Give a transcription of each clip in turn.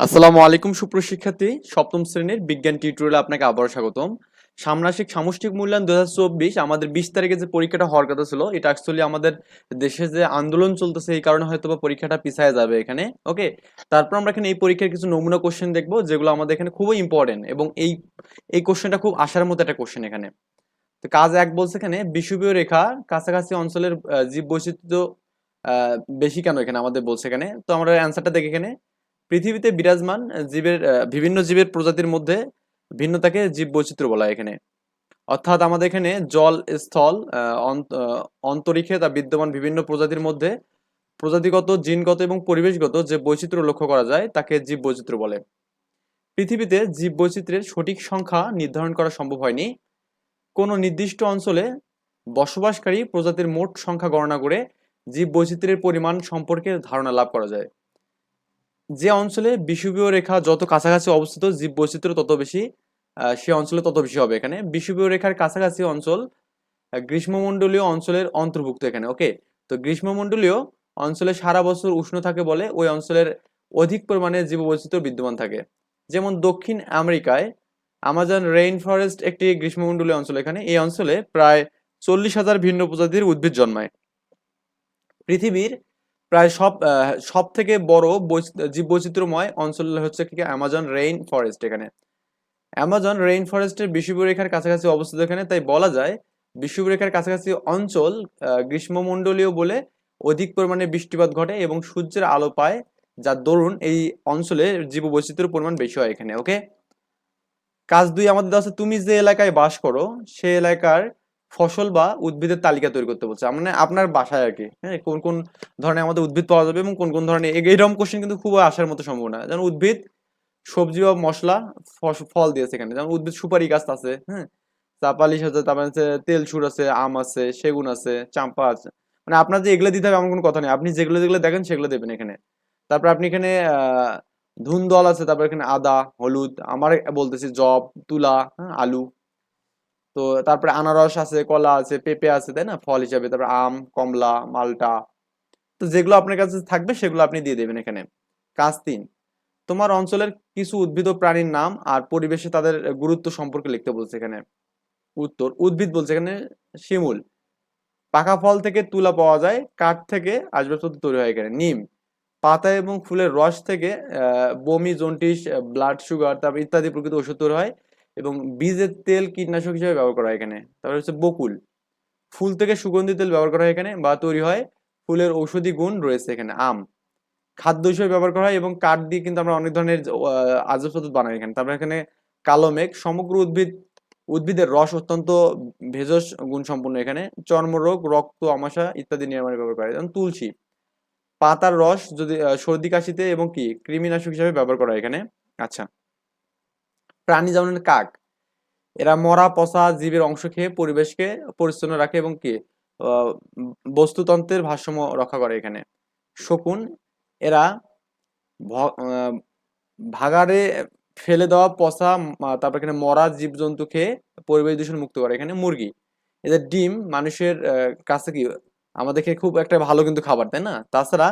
আসসালামু আলাইকুম সুপ্রশিক্ষার্থী সপ্তম শ্রেণীর বিজ্ঞান টিউটোরিয়ালে আপনাকে আবারও স্বাগতম। ষান্মাসিক সামষ্টিক মূল্যায়ন 2024 আমাদের 20 তারিখে যে পরীক্ষাটা হওয়ার কথা ছিল, এটা অ্যাকচুয়ালি আমাদের দেশে যে আন্দোলন চলতেছে এই কারণে হয়তো বা পরীক্ষাটা পিছায় যাবে এখানে। ওকে, তারপর আমরা এখানে এই পরীক্ষার কিছু নমুনা কোশ্চেন দেখবো যেগুলো আমাদের এখানে খুবই ইম্পর্টেন্ট, এবং এই কোশ্চেনটা খুব আসার মতো একটা কোশ্চেন এখানে। তো কাজ এক বলছে এখানে বিষুবীয় রেখা কাছাকাছি অঞ্চলের জীব বৈচিত্র্য বেশি কেন এখানে আমাদের বলছে এখানে। তো আমরা অ্যান্সারটা দেখি এখানে। পৃথিবীতে বিরাজমান জীবের বিভিন্ন জীবের প্রজাতির মধ্যে ভিন্নতাকে জীব বৈচিত্র্য বলা হয় এখানে। অর্থাৎ আমাদের এখানে জল, স্থল, অন্তরিক্ষে তা বিদ্যমান বিভিন্ন প্রজাতির মধ্যে প্রজাতিগত, জিনগত এবং পরিবেশগত যে বৈচিত্র্য লক্ষ্য করা যায় তাকে জীব বৈচিত্র্য বলে। পৃথিবীতে জীব বৈচিত্র্যের সঠিক সংখ্যা নির্ধারণ করা সম্ভব হয়নি। কোনো নির্দিষ্ট অঞ্চলে বসবাসকারী প্রজাতির মোট সংখ্যা গণনা করে জীব বৈচিত্র্যের পরিমাণ সম্পর্কে ধারণা লাভ করা যায়। যে অঞ্চলে বিষুবীয় রেখা যত কাছাকাছি অবস্থিত জীব বৈচিত্র্য তত বেশি, সে অঞ্চলে তত বেশি হবে এখানে। বিষুবীয় রেখার কাছাকাছি অঞ্চল গ্রীষ্মমণ্ডলীয় অঞ্চলের অন্তর্ভুক্ত এখানে। ওকে, তো গ্রীষ্মমণ্ডলীয় অঞ্চলে সারা বছর উষ্ণ থাকে বলে ওই অঞ্চলের অধিক পরিমাণে জীববৈচিত্র্য বিদ্যমান থাকে। যেমন দক্ষিণ আমেরিকায় আমাজন রেইন ফরেস্ট একটি গ্রীষ্মমণ্ডলীয় অঞ্চল এখানে। এই অঞ্চলে প্রায় 40,000 ভিন্ন প্রজাতির উদ্ভিদ জন্মায়। পৃথিবীর প্রায় সব থেকে বড় জীববৈচিত্র্যময় অঞ্চল হচ্ছে কি অ্যামাজন রেইন ফরেস্ট এখানে। অ্যামাজন রেইন ফরেস্টের বিষুবরেখার কাছাকাছি অবস্থিত এখানে, তাই বলা যায় বিষুবরেখার কাছাকাছি অঞ্চল গ্রীষ্মমণ্ডলীয় বলে অধিক পরিমাণে বৃষ্টিপাত ঘটে এবং সূর্যের আলো পায়, যার দরুন এই অঞ্চলে জীববৈচিত্র্যের পরিমাণ বেশি হয় এখানে। ওকে, কাজ 2 আমাদের দেওয়া আছে, তুমি যে এলাকায় বাস করো সে এলাকার ফসল বা উদ্ভিদের তালিকা তৈরি করতে বলছে। মানে আপনার বাসায় আর কি, হ্যাঁ, কোন কোন ধরনের আমাদের উদ্ভিদ পাওয়া যাবে এবং কোন কোন ধরনের, এইরকম কোশ্চেন কিন্তু খুব আসার মতো সম্ভাবনা। যেমন উদ্ভিদ, সবজি বা মশলা, ফল দিয়েছে এখানে। যেমন উদ্ভিদ সুপারি গাছ আছে, হ্যাঁ, চাপালিশ আছে, তারপরে হচ্ছে তেলসুর আছে, আম আছে, সেগুন আছে, চাম্পা আছে। মানে আপনার যে এগুলো দিতে হবে এমন কোনো কথা নেই, আপনি যেগুলো যেগুলো দেখেন সেগুলো দেবেন এখানে। তারপর আপনি এখানে ধুন্দল আছে, তারপর এখানে আদা, হলুদ, আমার বলতেছি জব, তুলা, হ্যাঁ, আলু। তো তারপরে আনারস আছে, কলা আছে, পেঁপে আছে, তাই না, ফল হিসাবে। তারপর আম, কমলা, মালটা। তো যেগুলো আপনার কাছে থাকবে সেগুলো আপনি দিয়ে দেবেন এখানে। কাজ 3, তোমার অঞ্চলের কিছু উদ্ভিদ ও প্রাণীর নাম আর পরিবেশে তাদের গুরুত্ব সম্পর্কে লিখতে বলছে এখানে। উত্তর, উদ্ভিদ বলছে এখানে শিমুল। পাকা ফল থেকে তুলা পাওয়া যায়, কাঠ থেকে আসবাবপত্র তৈরি হয় এখানে। নিম, পাতা এবং ফুলের রস থেকে বমি, জন্ডিস, ব্লাড সুগার, তারপর ইত্যাদি প্রকৃত ওষুধ তৈরি হয় এবং বীজের তেল কীটনাশক হিসেবে ব্যবহার করা হয় এখানে। তারপর হচ্ছে বকুল, ফুল থেকে সুগন্ধি তেল ব্যবহার করা হয় এখানে বা তৈরি হয়, ফুলের ঔষধি গুণ রয়েছে এখানে। আম, খাদ্য হিসেবে ব্যবহার করা হয় এবং কাঠ দিয়ে কিন্তু আমরা অনেক ধরনের আসবাবপত্র বানাই এখানে। তারপর এখানে কালো মেঘ, সমগ্র উদ্ভিদের রস অত্যন্ত ভেষজ গুণ সম্পন্ন এখানে। চর্মরোগ, রক্ত আমাশা ইত্যাদি নিরাময়ে ব্যবহার করা হয়। যেমন তুলসী, পাতার রস যদি সর্দি কাশিতে এবং কি কৃমিনাশক হিসেবে ব্যবহার করা হয় এখানে। আচ্ছা, প্রাণী যেমন কাক, এরা মরা পচা জীবের অংশ খেয়ে পরিবেশকে পরিচ্ছন্ন রাখে এবং কি আহ, বস্তুতন্ত্রের ভারসাম্য রক্ষা করে এখানে। শকুন, এরা আহ, ভাগাড়ে ফেলে দেওয়া পচা, তারপর এখানে মরা জীবজন্তু খেয়ে পরিবেশ দূষণ মুক্ত করে এখানে। মুরগি, এদের ডিম মানুষের কাছে কি আমাদের খেয়ে খুব একটা ভালো কিন্তু খাবার, তাই না। তাছাড়া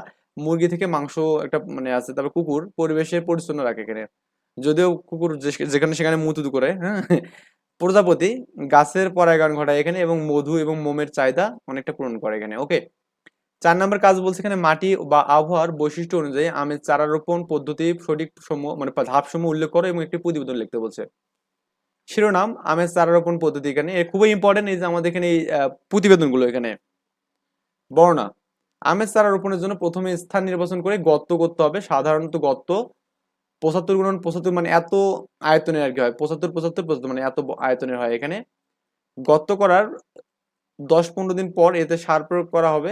মুরগি থেকে মাংস একটা মানে আছে। তারপর কুকুর পরিবেশের পরিচ্ছন্ন রাখে এখানে, যদিও কুকুর যেখানে সেখানে মুতুতু করে, হ্যাঁ। প্রজাপতি, গাছের পরাগায়ন ঘটায় এখানে এবং মধু এবং মোমের চাহিদা অনেকটা পূরণ করে এখানে। ওকে, 4 নম্বর কাজ বলছে এখানে, মাটি বা আবহাওয়ার বৈশিষ্ট্য অনুযায়ী আমের চারা রোপণ পদ্ধতি সঠিক সমূহ মানে ধাপসমূহ উল্লেখ করো এবং একটি প্রতিবেদন লিখতে বলছে। শিরোনাম, আমের চারা রোপণ পদ্ধতি এখানে খুবই ইম্পর্টেন্ট। এই যে আমাদের এখানে এই প্রতিবেদনগুলো এখানে। বর্ণনা, আমের চারা রোপণের জন্য প্রথমে স্থান নির্বাচন করে গর্ত করতে হবে। সাধারণত গর্ত 75x75 মানে এত আয়তনের আর কি হয়। 75x75 মানে এত আয়তনের হয় এখানে। গর্ত করার 10-15 দিন পর এতে সার প্রয়োগ করা হবে।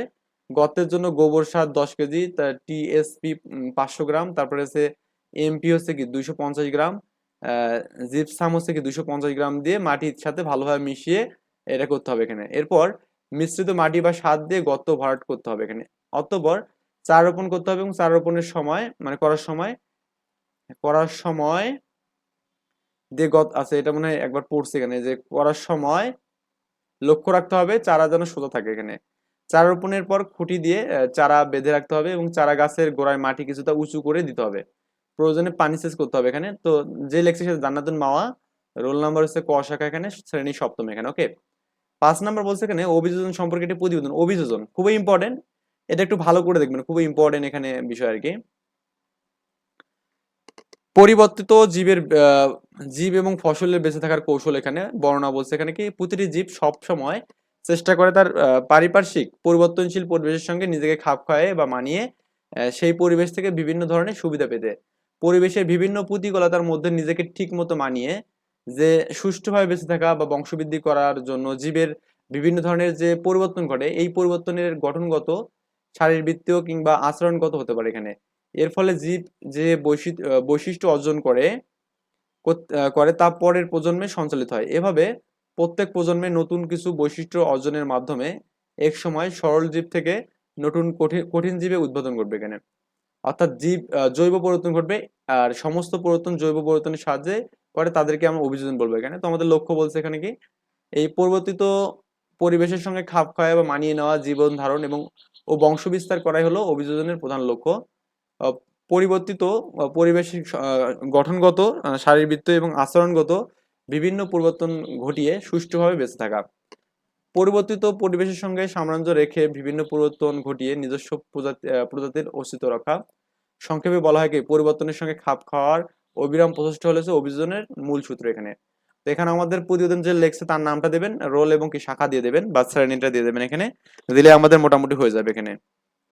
গর্তের জন্য গোবর সার 10 কেজি, টিএসপি 500 গ্রাম, তারপরে হচ্ছে এমপি হচ্ছে কি 250 গ্রাম, জিপসাম হচ্ছে কি 250 গ্রাম দিয়ে মাটির সাথে ভালোভাবে মিশিয়ে এটা করতে হবে এখানে। এরপর মিশ্রিত মাটি বা সার দিয়ে গর্ত ভরাট করতে হবে এখানে। অতঃপর চারা রোপণ করতে হবে এবং চারা রোপণের সময় মানে করার সময় দিয়ে আছে, এটা মনে হয় একবার পড়ছে এখানে, যে করার সময় লক্ষ্য রাখতে হবে চারা যেন সোজা থাকে এখানে। চারা রোপণের পর খুঁটি দিয়ে চারা বেঁধে রাখতে হবে এবং চারা গাছের গোড়ায় মাটি কিছুটা উঁচু করে দিতে হবে। প্রয়োজনে পানি সেচ করতে হবে এখানে। তো যে লেখছে সেটা জান্নাতুন মাওয়া, রোল নাম্বার হচ্ছে ক শাখা, এখানে শ্রেণী সপ্তম এখানে। ওকে, 5 নাম্বার বলছে এখানে অভিযোজন সম্পর্কে একটি প্রতিবেদন। অভিযোজন খুবই ইম্পর্টেন্ট, এটা একটু ভালো করে দেখবেন, খুবই ইম্পর্টেন্ট এখানে বিষয় আর কি। পরিবর্তিত জীবের জীব এবং ফসলের বেঁচে থাকার কৌশল এখানে বর্ণনা বলছে এখানে কি প্রতিটি জীব সব সময় চেষ্টা করে তার পারিপার্শ্বিক পরিবর্তনশীল পরিবেশের সঙ্গে নিজেকে খাপ খাইয়ে বা মানিয়ে সেই পরিবেশ থেকে বিভিন্ন ধরনের সুবিধা পেতে, পরিবেশের বিভিন্ন প্রতিকূলতার মধ্যে নিজেকে ঠিক মতো মানিয়ে যে সুষ্ঠুভাবে বেঁচে থাকা বা বংশবৃদ্ধি করার জন্য জীবের বিভিন্ন ধরনের যে পরিবর্তন ঘটে, এই পরিবর্তনের গঠনগত, শারীরবৃত্তীয় কিংবা আচরণগত হতে পারে এখানে। এর ফলে জীব যে বৈশিষ্ট্য অর্জন করে তা পরের প্রজন্মে সঞ্চালিত হয়। এভাবে প্রত্যেক প্রজন্মে নতুন কিছু বৈশিষ্ট্য অর্জনের মাধ্যমে এক সময় সরল জীব থেকে নতুন কঠিন কঠিন জীবে উদ্বোধন ঘটবে এখানে। অর্থাৎ জীব জৈব পরিবর্তন ঘটবে, আর সমস্ত পরিবর্তন জৈব পরিবর্তনের সাহায্যে করে, তাদেরকে আমরা অভিযোজন বলবো এখানে। তো আমাদের লক্ষ্য বলছে এখানে কি এই পরিবর্তিত পরিবেশের সঙ্গে খাপ খাওয়া বা মানিয়ে নেওয়া, জীবন ধারণ এবং বংশ বিস্তার করাই হলো অভিযোজনের প্রধান লক্ষ্য। আহ, পরিবর্তিত পরিবেশের গঠনগত, শারীরবৃত্তীয় এবং আচরণগত বিভিন্ন পরিবর্তন ঘটিয়ে সুষ্ঠুভাবে বেঁচে থাকা, পরিবর্তিত পরিবেশের সঙ্গে সামঞ্জস্য রেখে বিভিন্ন পরিবর্তন ঘটিয়ে নিজস্ব প্রজাতির অস্তিত্ব রক্ষা। সংক্ষেপে বলা হয় কি পরিবর্তনের সঙ্গে খাপ খাওয়ার অবিরাম প্রচেষ্টা হলেছে অভিযোজনের মূল সূত্র এখানে। তো এখানে আমাদের প্রতিবেদন যে লেখছে তার নামটা দেবেন, রোল এবং কি শাখা দিয়ে দেবেন বা শ্রেণীটা দিয়ে দেবেন এখানে, দিলে আমাদের মোটামুটি হয়ে যাবে এখানে।